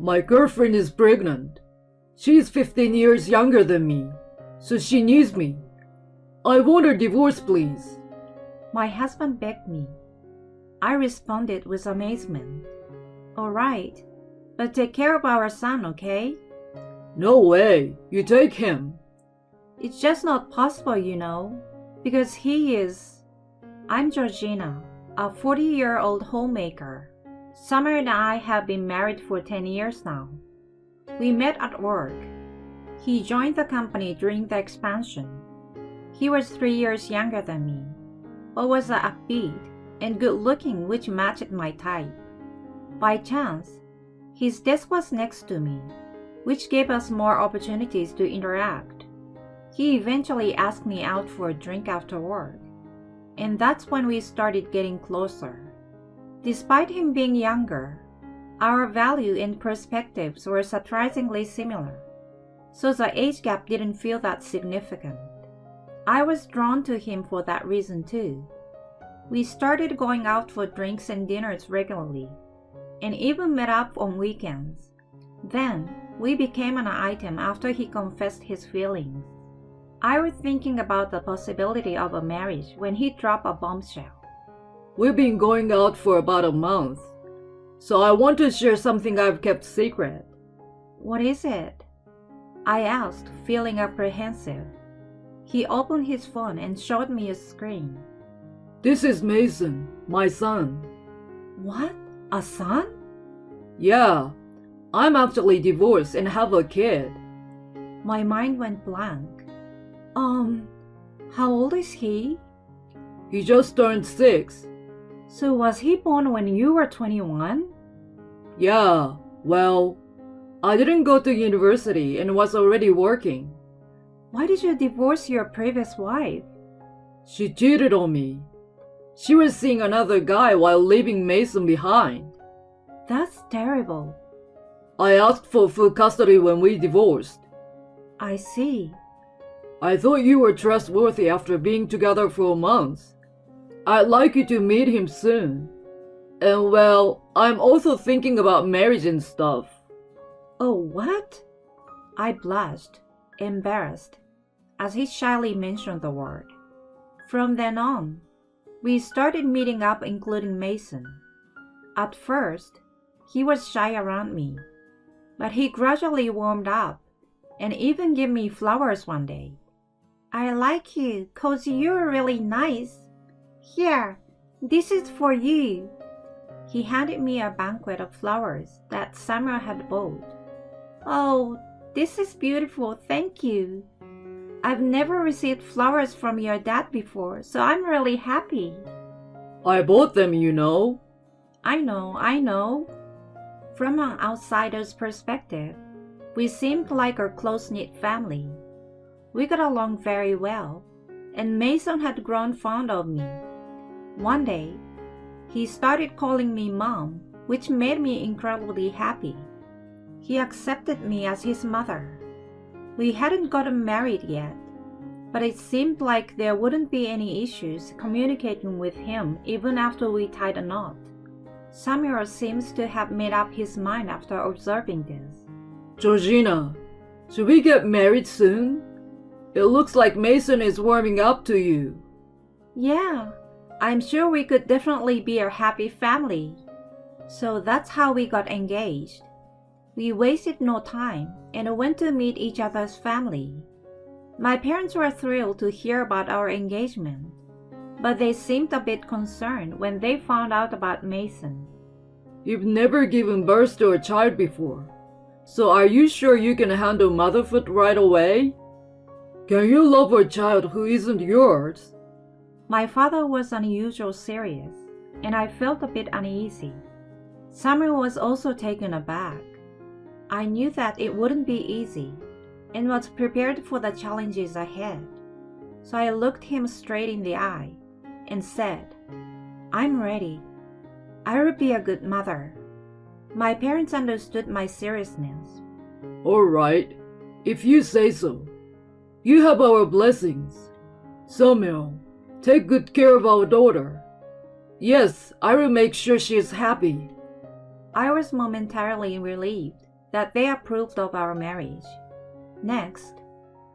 My girlfriend is pregnant. She's 15 years younger than me, so she needs me. I want a divorce, please. My husband begged me. I responded with amazement. All right, but take care of our son, okay? No way, you take him. It's just not possible, because he is... I'm Georgina, a 40-year-old homemaker. Summer and I have been married for 10 years now. We met at work. He joined the company during the expansion. He was 3 years younger than me, but was upbeat and good-looking, which matched my type. By chance, his desk was next to me, which gave us more opportunities to interact. He eventually asked me out for a drink after work, and that's when we started getting closer. Despite him being younger, our value and perspectives were surprisingly similar, so the age gap didn't feel that significant. I was drawn to him for that reason too. We started going out for drinks and dinners regularly, and even met up on weekends. Then, we became an item after he confessed his feelings. I was thinking about the possibility of a marriage when he dropped a bombshell. We've been going out for about a month, so I want to share something I've kept secret. What is it? I asked, feeling apprehensive. He opened his phone and showed me a screen. This is Mason, my son. What? A son? Yeah, I'm actually divorced and have a kid. My mind went blank. How old is he? He just turned 6. So was he born when you were 21? Yeah, well, I didn't go to university and was already working. Why did you divorce your previous wife? She cheated on me. She was seeing another guy while leaving Mason behind. That's terrible. I asked for full custody when we divorced. I see. I thought you were trustworthy after being together for a month. I'd like you to meet him soon. And well, I'm also thinking about marriage and stuff. Oh, what? I blushed, embarrassed, as he shyly mentioned the word. From then on, we started meeting up, including Mason. At first, he was shy around me, but he gradually warmed up and even gave me flowers one day. I like you 'cause you're really nice. Here, this is for you. He handed me a bouquet of flowers that Summer had bought. Oh, this is beautiful, thank you. I've never received flowers from your dad before, so I'm really happy. I bought them, you know. I know. From an outsider's perspective, we seemed like a close-knit family. We got along very well, and Mason had grown fond of me. One day, he started calling me Mom, which made me incredibly happy. He accepted me as his mother. We hadn't gotten married yet, but it seemed like there wouldn't be any issues communicating with him even after we tied a knot. Samuel seems to have made up his mind after observing this. Georgina, should we get married soon? It looks like Mason is warming up to you. Yeah, I'm sure we could definitely be a happy family. So that's how we got engaged. We wasted no time and went to meet each other's family. My parents were thrilled to hear about our engagement, but they seemed a bit concerned when they found out about Mason. You've never given birth to a child before, so are you sure you can handle motherhood right away? Can you love a child who isn't yours? My father was unusually serious, and I felt a bit uneasy. Summer was also taken aback. I knew that it wouldn't be easy, and was prepared for the challenges ahead. So I looked him straight in the eye and said, I'm ready. I will be a good mother. My parents understood my seriousness. All right, if you say so. You have our blessings. Samuel, take good care of our daughter. Yes, I will make sure she is happy. I was momentarily relieved, that they approved of our marriage. Next,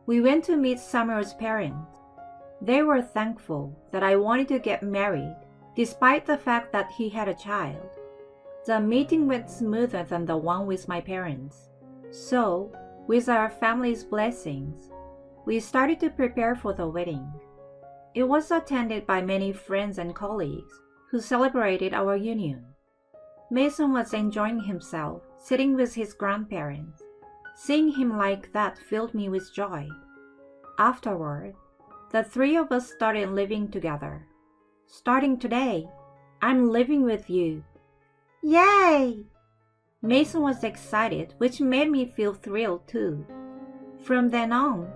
we went to meet Samuel's parents. They were thankful that I wanted to get married, despite the fact that he had a child. The meeting went smoother than the one with my parents. So, with our family's blessings, we started to prepare for the wedding. It was attended by many friends and colleagues who celebrated our union. Mason was enjoying himself, sitting with his grandparents. Seeing him like that filled me with joy. Afterward, the three of us started living together. Starting today, I'm living with you. Yay! Mason was excited, which made me feel thrilled too. From then on,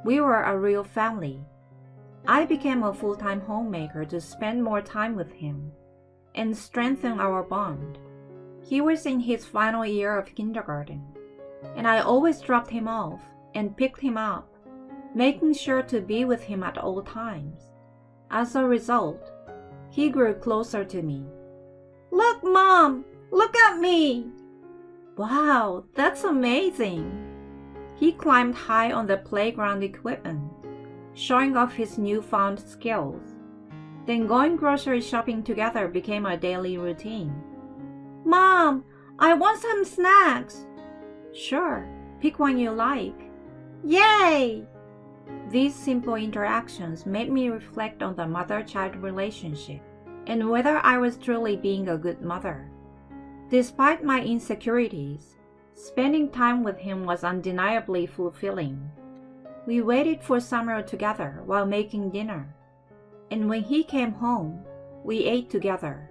we were a real family. I became a full-time homemaker to spend more time with him and strengthen our bond. He was in his final year of kindergarten, and I always dropped him off and picked him up, making sure to be with him at all times. As a result, he grew closer to me. Look, Mom! Look at me! Wow, that's amazing! He climbed high on the playground equipment, showing off his newfound skills. Then going grocery shopping together became a daily routine. Mom, I want some snacks! Sure, pick one you like. Yay! These simple interactions made me reflect on the mother-child relationship and whether I was truly being a good mother. Despite my insecurities, spending time with him was undeniably fulfilling. We waited for Samuel together while making dinner, and when he came home, we ate together.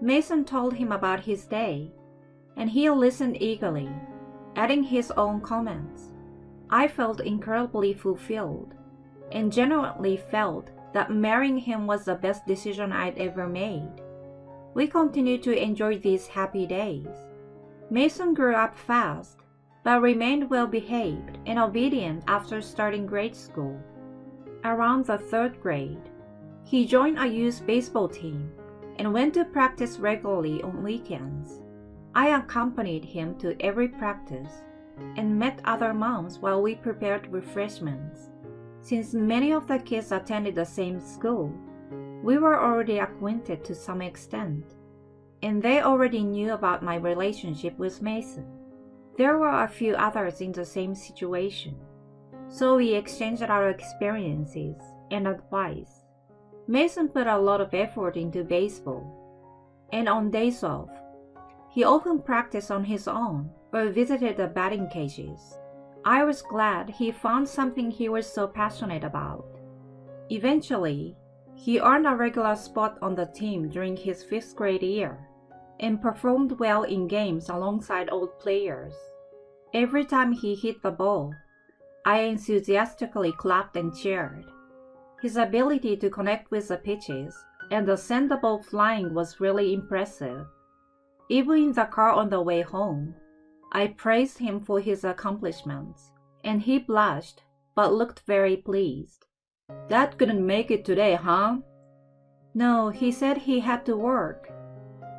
Mason told him about his day, and he listened eagerly, adding his own comments. I felt incredibly fulfilled, and genuinely felt that marrying him was the best decision I'd ever made. We continued to enjoy these happy days. Mason grew up fast, but remained well-behaved and obedient after starting grade school. Around the 3rd grade, he joined a youth baseball team and went to practice regularly on weekends. I accompanied him to every practice and met other moms while we prepared refreshments. Since many of the kids attended the same school, we were already acquainted to some extent, and they already knew about my relationship with Mason. There were a few others in the same situation, so we exchanged our experiences and advice. Mason put a lot of effort into baseball, and on days off, he often practiced on his own or visited the batting cages. I was glad he found something he was so passionate about. Eventually, he earned a regular spot on the team during his 5th grade year and performed well in games alongside old players. Every time he hit the ball, I enthusiastically clapped and cheered. His ability to connect with the pitches and to send the ball flying was really impressive. Even in the car on the way home, I praised him for his accomplishments, and he blushed but looked very pleased. Dad couldn't make it today, huh? No, he said he had to work.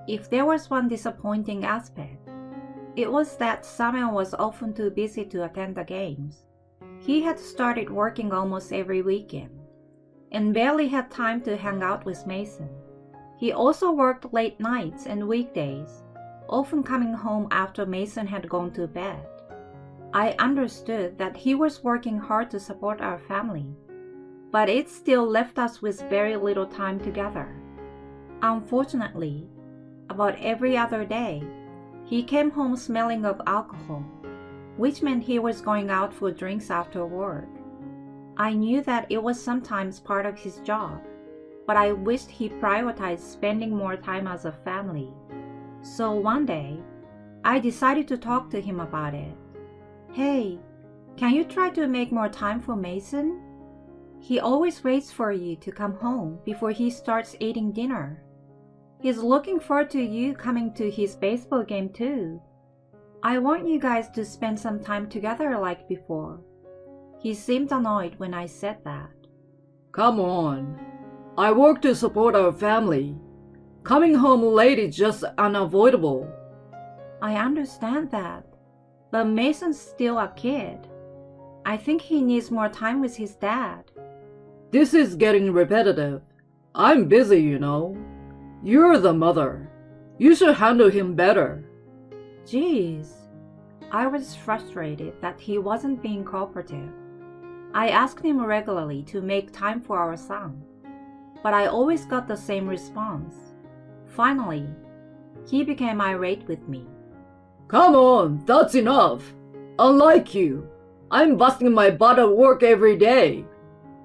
If there was one disappointing aspect, it was that Samuel was often too busy to attend the games. He had started working almost every weekend, and barely had time to hang out with Mason. He also worked late nights and weekdays, often coming home after Mason had gone to bed. I understood that he was working hard to support our family, but it still left us with very little time together. Unfortunately, about every other day, he came home smelling of alcohol, which meant he was going out for drinks after work. I knew that it was sometimes part of his job, but I wished he prioritized spending more time as a family. So one day, I decided to talk to him about it. Hey, can you try to make more time for Mason? He always waits for you to come home before he starts eating dinner. He's looking forward to you coming to his baseball game too. I want you guys to spend some time together like before. He seemed annoyed when I said that. Come on. I work to support our family. Coming home late is just unavoidable. I understand that, But Mason's still a kid. I think he needs more time with his dad. This is getting repetitive. I'm busy, you know. You're the mother. You should handle him better. Jeez. I was frustrated that he wasn't being cooperative. I asked him regularly to make time for our son, but I always got the same response. Finally, he became irate with me. Come on, that's enough. Unlike you, I'm busting my butt at work every day.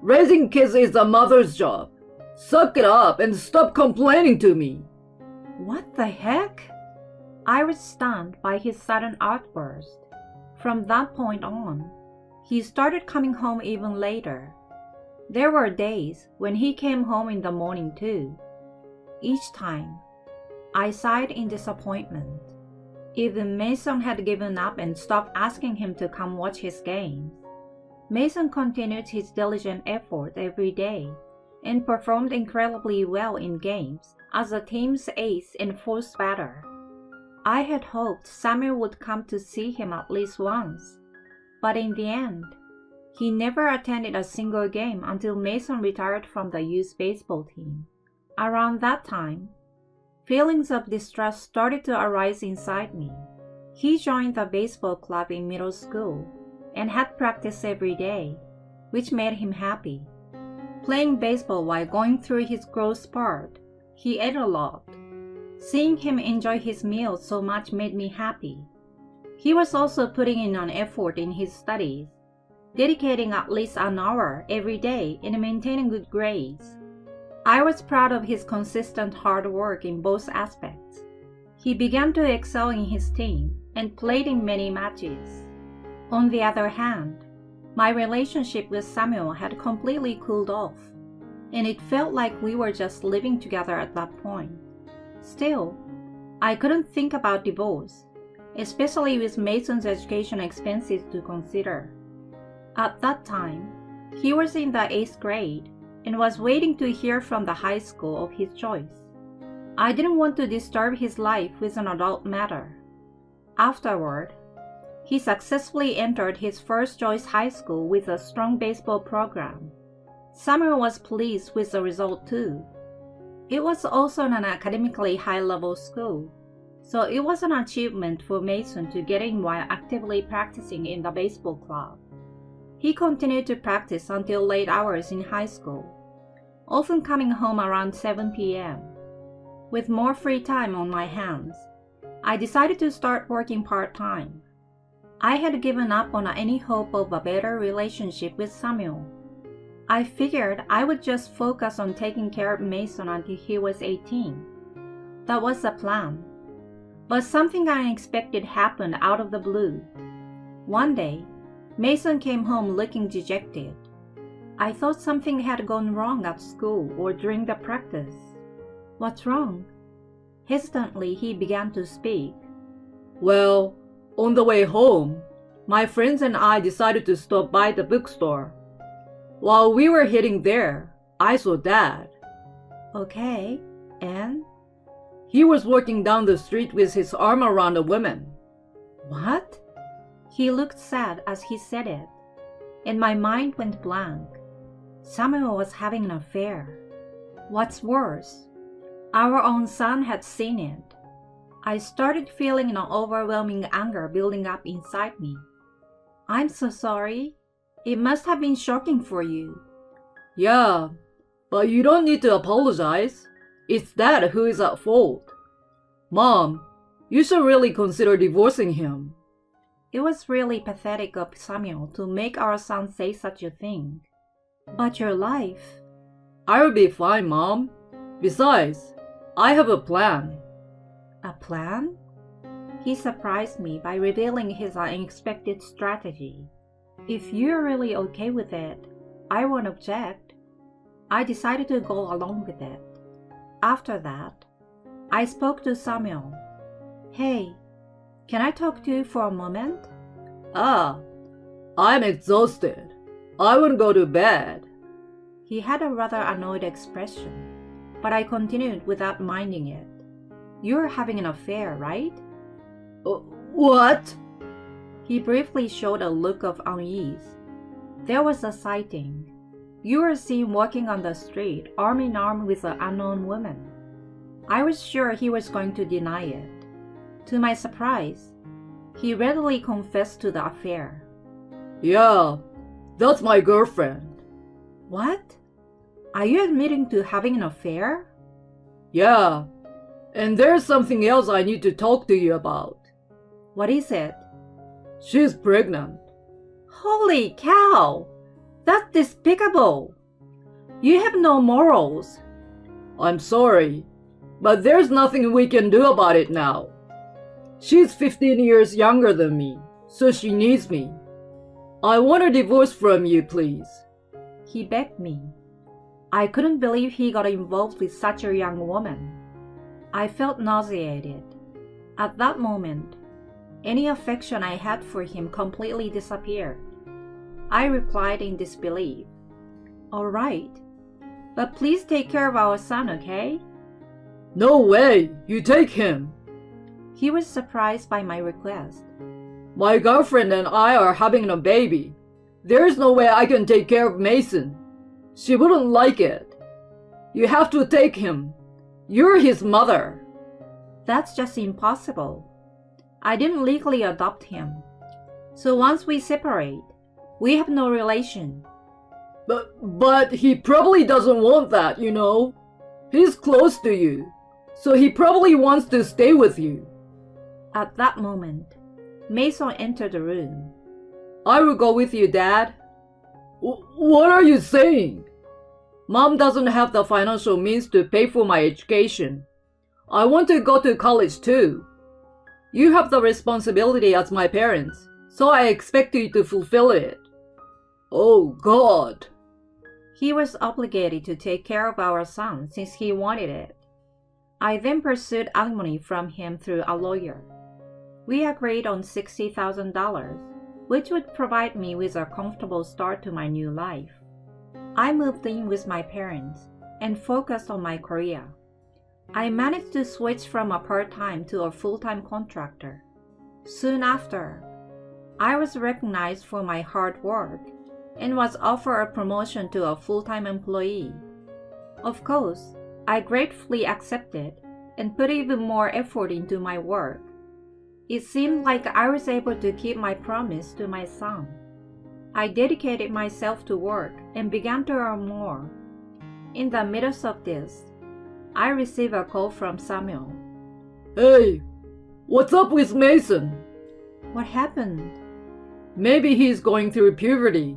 Raising kids is a mother's job. Suck it up and stop complaining to me. What the heck? I was stunned by his sudden outburst. From that point on, he started coming home even later. There were days when he came home in the morning too. Each time, I sighed in disappointment. Even Mason had given up and stopped asking him to come watch his games. Mason continued his diligent effort every day and performed incredibly well in games as the team's ace and fourth batter. I had hoped Samuel would come to see him at least once, but in the end, he never attended a single game until Mason retired from the youth baseball team. Around that time, feelings of distrust started to arise inside me. He joined the baseball club in middle school and had practice every day, which made him happy. Playing baseball while going through his growth spurt, he ate a lot. Seeing him enjoy his meals so much made me happy. He was also putting in an effort in his studies, dedicating at least an hour every day in maintaining good grades. I was proud of his consistent hard work in both aspects. He began to excel in his team and played in many matches. On the other hand, my relationship with Samuel had completely cooled off, and it felt like we were just living together at that point. Still, I couldn't think about divorce, especially with Mason's education expenses to consider. At that time, he was in the 8th grade and was waiting to hear from the high school of his choice. I didn't want to disturb his life with an adult matter. Afterward, he successfully entered his first choice high school with a strong baseball program. Samuel was pleased with the result too. It was also an academically high-level school, so it was an achievement for Mason to get in while actively practicing in the baseball club. He continued to practice until late hours in high school, often coming home around 7 p.m. With more free time on my hands, I decided to start working part-time. I had given up on any hope of a better relationship with Samuel. I figured I would just focus on taking care of Mason until he was 18. That was the plan. But something unexpected happened out of the blue. One day, Mason came home looking dejected. I thought something had gone wrong at school or during the practice. What's wrong? Hesitantly, he began to speak. Well, on the way home, my friends and I decided to stop by the bookstore. While we were heading there, I saw Dad. Okay, and? He was walking down the street with his arm around a woman. What? He looked sad as he said it, and my mind went blank. Samuel was having an affair. What's worse, our own son had seen it. I started feeling an overwhelming anger building up inside me. I'm so sorry. It must have been shocking for you. Yeah, but you don't need to apologize. It's Dad who is at fault. Mom, you should really consider divorcing him. It was really pathetic of Samuel to make our son say such a thing. But your life... I'll be fine, Mom. Besides, I have a plan. A plan? He surprised me by revealing his unexpected strategy. If you're really okay with it, I won't object. I decided to go along with it. After that, I spoke to Samuel. Hey, can I talk to you for a moment? I'm exhausted. I want to go to bed. He had a rather annoyed expression, but I continued without minding it. You're having an affair, right? What? He briefly showed a look of unease. There was a sighting. You were seen walking on the street, arm in arm with an unknown woman. I was sure he was going to deny it. To my surprise, he readily confessed to the affair. Yeah, that's my girlfriend. What? Are you admitting to having an affair? Yeah, and there's something else I need to talk to you about. What is it? She's pregnant. Holy cow! That's despicable! You have no morals. I'm sorry, but there's nothing we can do about it now. She's 15 years younger than me, so she needs me. I want a divorce from you, please. He begged me. I couldn't believe he got involved with such a young woman. I felt nauseated. At that moment, any affection I had for him completely disappeared. I replied in disbelief. All right, but please take care of our son, okay? No way, you take him. He was surprised by my request. My girlfriend and I are having a baby. There's no way I can take care of Mason. She wouldn't like it. You have to take him. You're his mother. That's just impossible. I didn't legally adopt him. So once we separate, we have no relation. But he probably doesn't want that, you know. He's close to you, so he probably wants to stay with you. At that moment, Mason entered the room. I will go with you, Dad. What are you saying? Mom doesn't have the financial means to pay for my education. I want to go to college too. You have the responsibility as my parents, so I expect you to fulfill it. Oh, God. He was obligated to take care of our son since he wanted it. I then pursued alimony from him through a lawyer. We agreed on $60,000, which would provide me with a comfortable start to my new life. I moved in with my parents and focused on my career. I managed to switch from a part-time to a full-time contractor. Soon after, I was recognized for my hard work and was offered a promotion to a full-time employee. Of course, I gratefully accepted and put even more effort into my work. It seemed like I was able to keep my promise to my son. I dedicated myself to work and began to earn more. In the midst of this, I received a call from Samuel. Hey, what's up with Mason? What happened? Maybe he's going through puberty,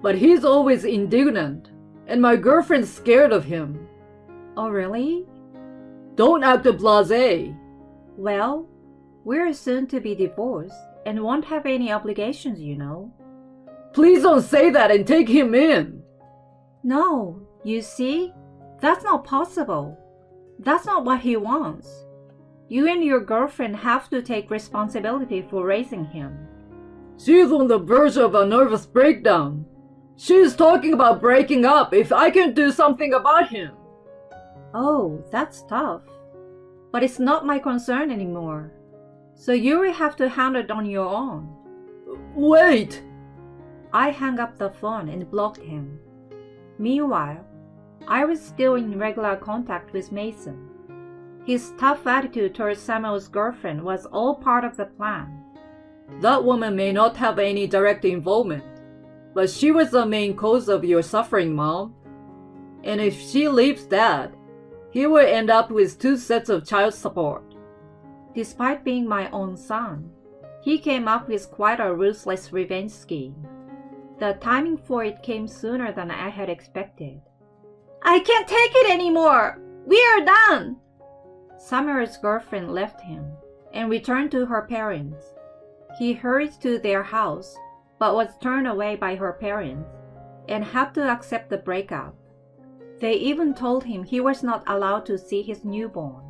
but he's always indignant, and my girlfriend's scared of him. Oh, really? Don't act blasé. Well, we're soon to be divorced and won't have any obligations, you know. Please don't say that and take him in. No, you see, that's not possible. That's not what he wants. You and your girlfriend have to take responsibility for raising him. She's on the verge of a nervous breakdown. She's talking about breaking up if I can do something about him. Oh, that's tough. But it's not my concern anymore. So you will have to handle it on your own. Wait! I hung up the phone and blocked him. Meanwhile, I was still in regular contact with Mason. His tough attitude towards Samuel's girlfriend was all part of the plan. That woman may not have any direct involvement, but she was the main cause of your suffering, Mom. And if she leaves Dad, he will end up with 2 sets of child support. Despite being my own son, he came up with quite a ruthless revenge scheme. The timing for it came sooner than I had expected. I can't take it anymore! We are done! Samuel's girlfriend left him and returned to her parents. He hurried to their house, but was turned away by her parents and had to accept the breakup. They even told him he was not allowed to see his newborn.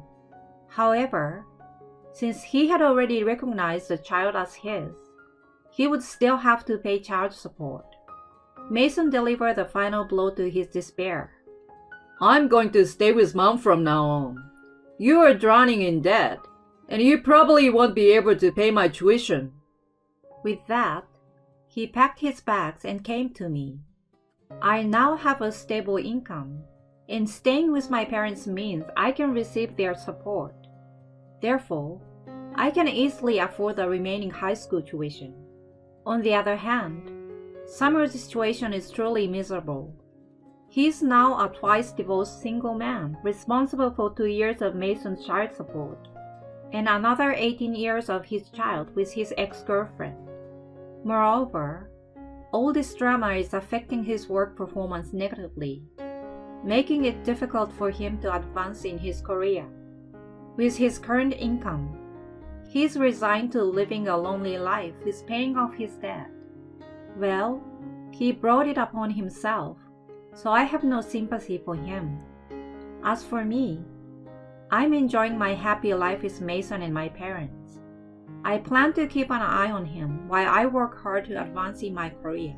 However, since he had already recognized the child as his, he would still have to pay child support. Mason delivered the final blow to his despair. I'm going to stay with Mom from now on. You are drowning in debt, and you probably won't be able to pay my tuition. With that, he packed his bags and came to me. I now have a stable income, and staying with my parents means I can receive their support. Therefore, I can easily afford the remaining high school tuition. On the other hand, Summer's situation is truly miserable. He is now a twice divorced single man, responsible for 2 years of Mason's child support, and another 18 years of his child with his ex-girlfriend. Moreover, all this drama is affecting his work performance negatively, making it difficult for him to advance in his career. With his current income, he is resigned to living a lonely life with paying off his debt. Well, he brought it upon himself, so I have no sympathy for him. As for me, I'm enjoying my happy life with Mason and my parents. I plan to keep an eye on him while I work hard to advance in my career.